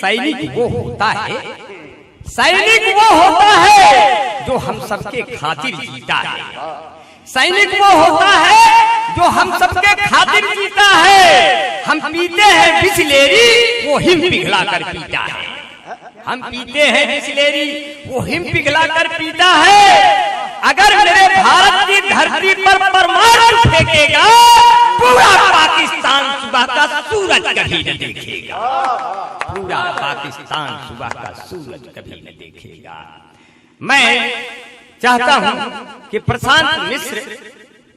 सैनिक वो होता है, सैनिक वो होता है जो हम सबके खातिर जीता है। सैनिक वो होता है जो हम सबके खातिर जीता है। हम पीते हैं बिसलेरी, वो हिम पिघला कर पीता है। हम पीते हैं बिसलेरी, वो हिम पिघला कर पीता है। अगर मेरे भारत की धरती पर परमाणु फेंकेगा, पूरा पाकिस्तान सुबह का सूरज कभी न देखेगा। पूरा पाकिस्तान सुबह का सूरज कभी न देखेगा। मैं चाहता हूं कि प्रशांत मिश्र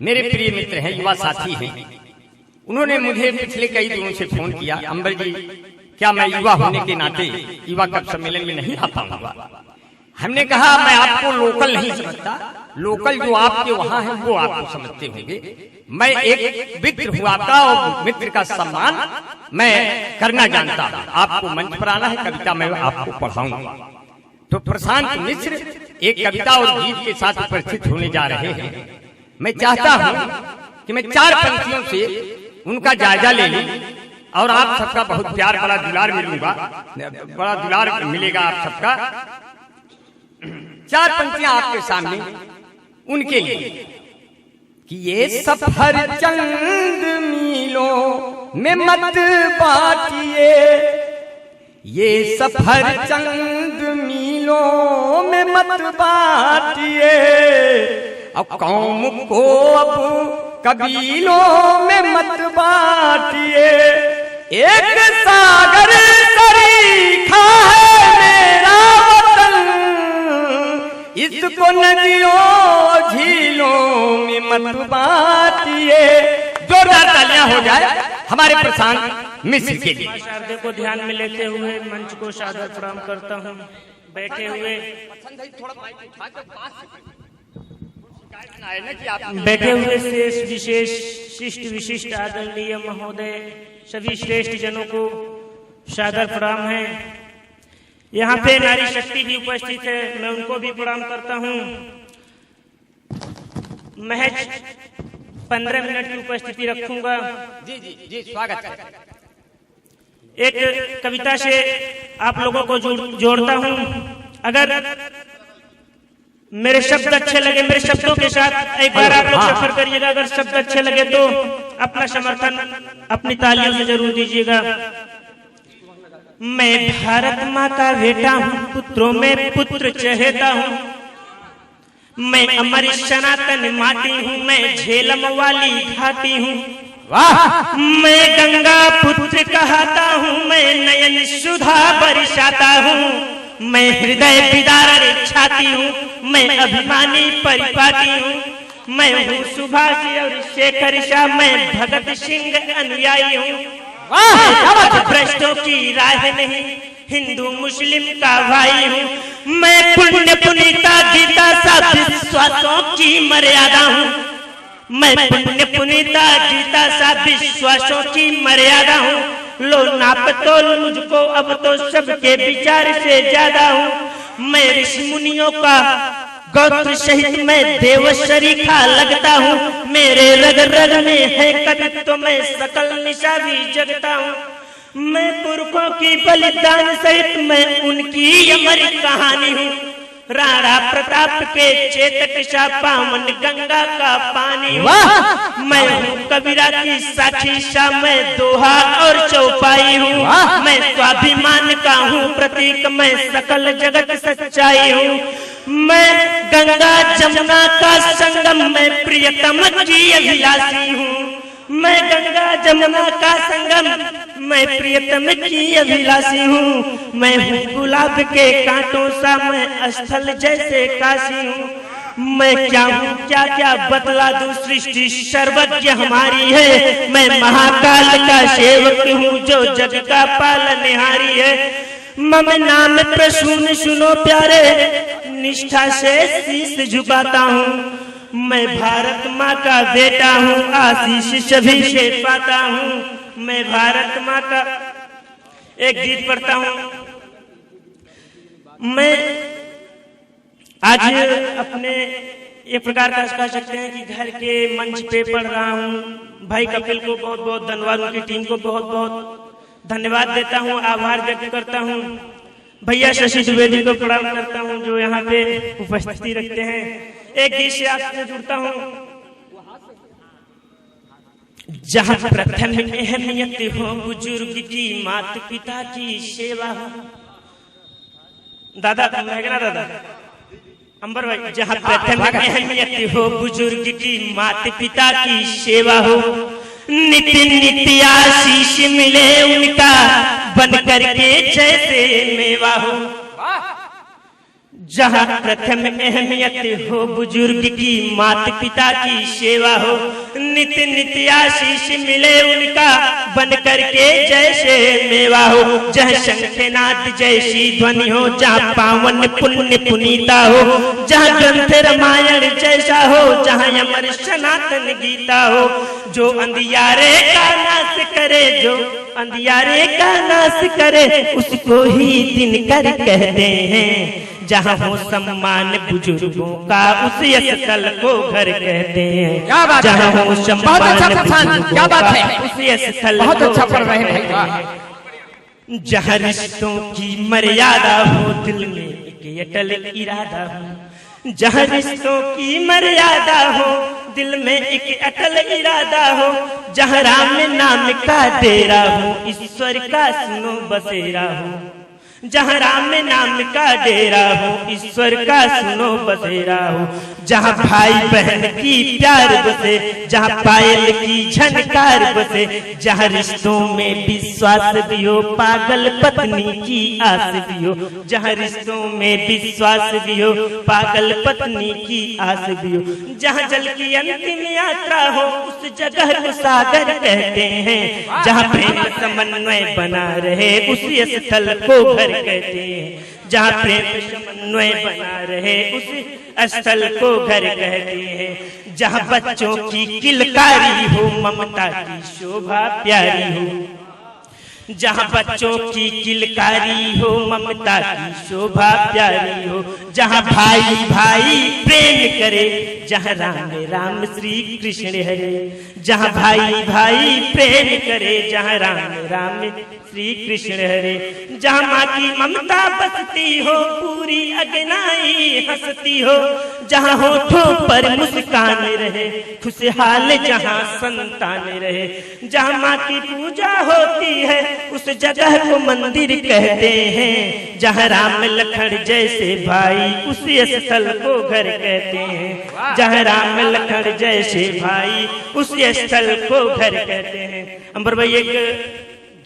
मेरे प्रिय मित्र हैं, युवा साथी हैं। उन्होंने मुझे पिछले कई दिनों से फोन किया, अंबर जी क्या मैं युवा होने के नाते युवा कप सम्मेलन में नहीं आ पाऊंगा? हमने कहा मैं आपको लोकल नहीं समझता, लोकल जो आपके वहां है वो आपको समझते होंगे। मैं एक मित्र हूँ आपका, और मित्र का सम्मान मैं करना जानता हूँ। आपको मंच पर आना है, कविता मैं आपको पढ़ाऊंगा। तो प्रशांत मिश्र एक कविता और गीत के साथ उपस्थित होने जा रहे हैं। मैं चाहता हूँ कि मैं 4 पंक्तियों से उनका जायजा ले लूं और आप सबका बहुत प्यार, बड़ा दुलार मिलूंगा, बड़ा दुलार मिलेगा आप सबका। 4 पंक्तियां आपके सामने उनके लिए कि ये सफर चंद मीलों में मत बाटिए, ये सफर चंद मीलों में मत बाटिए, अब कौम को अब कबीलों में मत बाटिए। एक सागर सरीखा है मेरा वतन, इसको नदियों झीलों में मत बाटिए। जोरदार तालियां हो जाए हमारे प्रशांत मिश्र के लिए। शारदे को ध्यान में लेते हुए मंच को सादर प्रणाम करता हूँ। बैठे हुए शेष विशेष शिष्ट विशिष्ट आदरणीय महोदय सभी श्रेष्ठ जनों को सादर प्रणाम है। यहाँ पे नारी शक्ति भी उपस्थित है, मैं उनको भी प्रणाम करता हूँ। महज 15 मिनट की उपस्थिति रखूंगा। जी जी जी, स्वागत है। एक कविता से आप लोगों को जोड़ता हूँ। अगर मेरे शब्द अच्छे लगे, मेरे शब्दों के साथ एक बार आप लोग सफर करिएगा। अगर शब्द अच्छे लगे तो अपना समर्थन अपनी तालियों से जरूर दीजिएगा। मैं भारत माँ का बेटा हूँ, पुत्रों में पुत्र चहेता हूँ। मैं अमर सनातन माटी हूँ, मैं झेलम वाली घाटी हूँ। मैं गंगा पुत्र कहता हूँ, मैं नयन सुधा बरसाता हूँ। मैं हृदय विदारण छाती हूँ, मैं अभिमानी परिपाटी हूँ। मैं हूँ सुभाष और शेखर शाह, मैं भगत सिंह अनुयायी हूँ। भ्रष्टों की राह नहीं, हिंदू मुस्लिम का भाई हूँ। मैं पुण्य पुनीता गीता सा विश्वासों की मर्यादा हूँ। मैं पुण्य पुनीता गीता सा विश्वासों की मर्यादा हूँ। लो नाप तोल मुझको अब तो सबके विचार से ज्यादा हूँ। मैं ऋषि मुनियों का गोत्र सहित मैं देव शरीखा लगता हूँ। मेरे रग रग में है कभी तो मैं सकल निशा भी जगता हूँ। मैं पुरखों की बलिदान सहित मैं उनकी अमर कहानी हूँ। राणा प्रताप के चेतक सा पावन गंगा का पानी हूँ। मैं हूँ कबीरा की साक्षी सा, मैं दोहा और चौपाई हूँ। मैं स्वाभिमान का हूँ प्रतीक, मैं सकल जगत सच्चाई हूँ। मैं गंगा जमुना का संगम, मैं प्रियतम की अभिलाषी हूँ। मैं गंगा जमुना का संगम, मैं प्रियतम की अभिलाषी हूँ। मैं हूँ गुलाब के कांटों सा, मैं स्थल जैसे काशी हूँ। मैं क्या हूँ क्या क्या बतला दूं, सृष्टि सर्वज्ञ हमारी है। मैं महाकाल का सेवक हूँ जो जग का पालनहारी है। मम नाम प्रसून सुनो प्यारे, निष्ठा से शीश झुकाता हूँ। मैं भारत माँ का बेटा हूँ, आशीष सभी से पाता हूँ। मैं भारत माँ का एक गीत पढ़ता हूँ। मैं आज अपने एक प्रकार का कह सकते हैं कि घर के मंच पे पढ़ रहा हूँ। भाई कपिल को बहुत बहुत धन्यवाद, उनकी टीम को बहुत बहुत धन्यवाद देता हूँ, आभार व्यक्त करता हूँ भैया शशि द्विवेदी को प्रणाम करता हूँ जो यहाँ पे उपस्थिति रखते हैं। एक गीत से आपसे जुड़ता हूँ। जहाँ प्रथम अहमियत हो बुजुर्ग की, माता पिता की सेवा हो। दादा मेघना दादा अंबर भाई, जहाँ प्रथम अहमियत हो बुजुर्ग की, माता पिता की सेवा हो, नित्य नित्य आशीष मिले उनका बन करके जैसे मेवा हो। जहाँ प्रथम अहमियत हो बुजुर्ग की, माता पिता की सेवा हो, नित्य नित्य आशीष मिले उनका बन करके जैसे मेवा हो। जहाँ शंखनाद जैसी ध्वनि हो, जहाँ पावन पुण्य पुनीता हो, जहाँ ग्रंथ रामायण जैसा हो, जहाँ अमर सनातन गीता हो। जो अंधियारे का नाश करे, जो अंधियारे का नाश करे, उसको ही दिनकर कहते हैं। जहाँ हो सम्मान बुजुर्गों का, उस स्थल को घर कहते हैं। जहाँ हो सम्मान क्या बात है, उस स्थल बहुत अच्छा पढ़ रहे हैं। जहाँ रिश्तों की मर्यादा हो, दिल में एक अटल इरादा हो। जहाँ रिश्तों की मर्यादा हो, दिल में एक अटल इरादा हो। जहाँ राम नाम का डेरा हो, ईश्वर का सुनो बसेरा हो। जहाँ राम नाम का डेरा हो, ईश्वर का सुनो बसेरा हो। जहाँ भाई बहन की प्यार बसे, जहाँ पायल की झनकार बसे, जहाँ रिश्तों में विश्वास भी हो, पागल पत्नी की आस भी हो। जहाँ रिश्तों में विश्वास भी हो, पागल पत्नी की आस भी हो। जहाँ जल की अंतिम यात्रा हो, उस जगह को सागर कहते हैं। जहाँ प्रेम समन्वय बना रहे, उसी स्थल को घर कहते हैं। जहाँ प्रेम समन्वय बना रहे, उस स्थल को घर कहते हैं। जहाँ बच्चों की किलकारी हो, ममता की शोभा प्यारी हो। जहाँ बच्चों की किलकारी हो, ममता की शोभा प्यारी हो। जहाँ भाई भाई प्रेम करे, जहाँ राम राम श्री कृष्ण हरे। जहाँ भाई भाई प्रेम करे, जहाँ राम राम श्री कृष्ण हरे। जहाँ माँ की ममता बसती हो, पूरी अगनाई हंसती हो। जहाँ होठों पर मुस्कान रहे, खुशहाल जहाँ संतान रहे। जहाँ माँ की पूजा होती है, उस जगह को मंदिर कहते हैं। जहाँ राम लखन जैसे भाई, उसी स्थल को घर कहते हैं। जहाँ राम लखन जैसे भाई, उसी स्थल को घर कहते हैं। अंबर भाई एक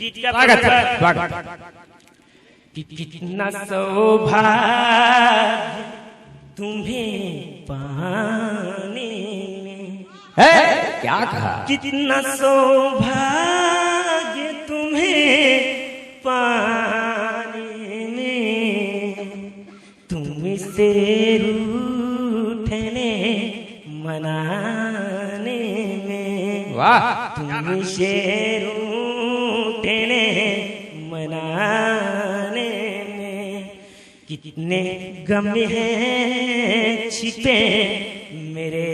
गीत का कितना सौभाग्य तुम्हें पाने में है, क्या कहा? कितना सौभाग्य तुम्हें पाने में, तुमसे रूठने मनाने में। वाह, तुमसे रूठने मनाने में, कितने गम हैं छिपे मेरे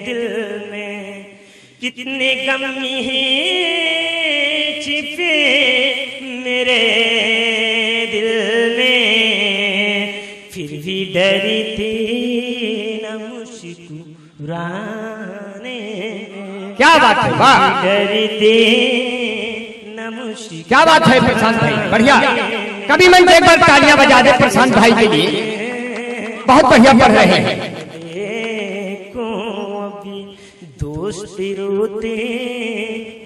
दिल में। कितने गम हैं छिपे मेरे दिल में, फिर भी डरती न मुस्कुराने। क्या बात है, वाह, डरती न मुस्कुराने। क्या बात है प्रशांत भाई, बढ़िया। कभी मैं एक बार तालियां बजा दे प्रशांत भाई के लिए, बहुत बढ़िया पढ़ रहे हैं। देखो अभी दोस्त रोते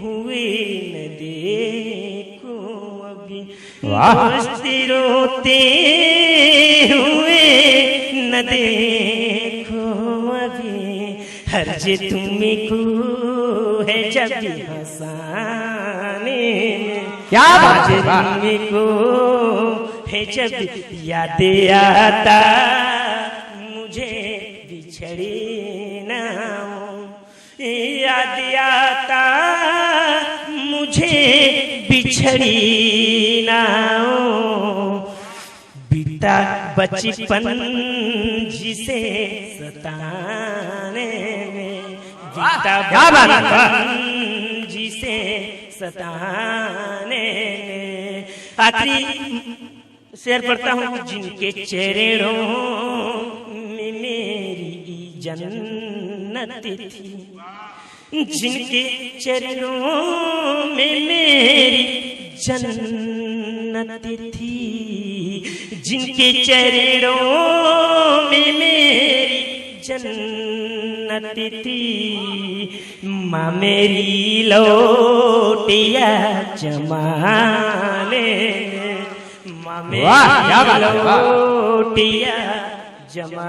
हुए न देखो अभी, दोस्त रोते हुए न देखो अभी। हर्ज तुमको है जब हंसाने में, क्या बात है, तुमको है जब याद आता मुझे बिछड़े ना हो। याद आता मुझे बिछड़ी ना हो। बीता बचपन जिसे सताने में, बीता बचपन जिसे सताने ने। आखिरी शेर पढ़ता हूँ। जिनके चरणों में मेरी जन्नत थी, जिनके चरणों में मेरी जन्नत थी, जिनके चरणों में मेरी जन्नत थी, माँ मेरी लौटिया जमाने, माँ मेरी लौटिया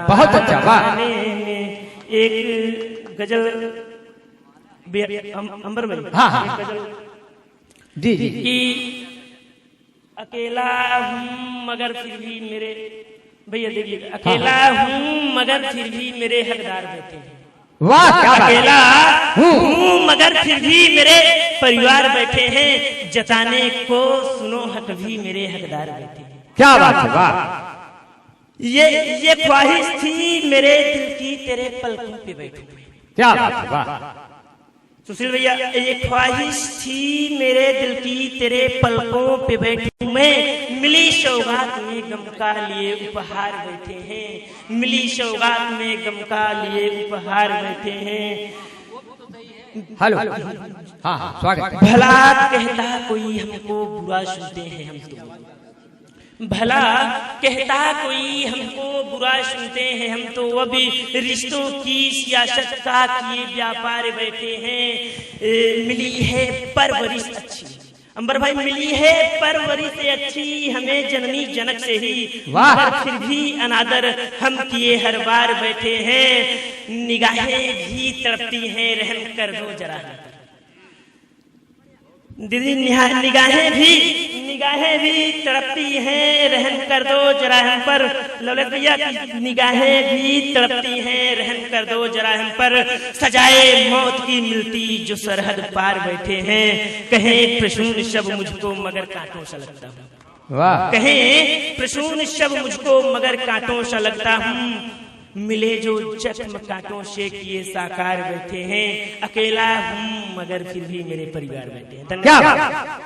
बहुत अच्छा, वाह। जमाने में। एक गजल अंबर में, हाँ, हाँ। एक गजल जी जी कि अकेला हूँ मगर फिर भी मेरे, भैया देखिए, अकेला हूँ मगर फिर भी मेरे हकदार बैठे हैं। वाह, क्या बात है। अकेला हूँ मगर फिर भी मेरे परिवार बैठे हैं, जताने को सुनो हक भी मेरे हकदार बैठे हैं। क्या बात है, वाह। ये ख्वाहिश थी मेरे दिल की तेरे पलकों पे बैठूं। क्या बात है, वाह। सुशील भैया, ये ख्वाहिश थी मेरे दिल की तेरे पलकों पे बैठूं मैं, मिली सौगात में गम का लिए उपहार बैठे हैं, मिली सौगात में गम का लिए उपहार बैठे हैं। हेलो, हाँ हाँ, स्वागत। भला कहता कोई हमको बुरा सुनते हैं हम तो, भला कहता कोई हमको बुरा सुनते हैं हम तो, अभी रिश्तों की सियासत का किए व्यापार बैठे हैं। मिली है परवरिश अच्छी, अंबर भाई, मिली है परवरिश अच्छी हमें जननी जनक से ही, पर फिर भी अनादर हम किए हर बार बैठे हैं। निगाहें भी तड़पती हैं, रहम कर दो जरा दीदी, निगाहें भी तड़पती हैं, रहम कर दो जरा हम पर। लौलत भैया, निगाहें भी तड़पती हैं, रहम कर दो जरा हम पर। सजाए मौत की मिलती जो सरहद पार बैठे हैं, कहें प्रसून शब मुझको मगर कांटों सा लगता हूँ, वाह। कहें प्रसून शब मुझको मगर कांटों सा लगता हूँ। मिले जो जख्म कांटों से किए साकार बैठे हैं, अकेला हूँ मगर फिर भी मेरे परिवार बैठे हैं। धन्यवाद।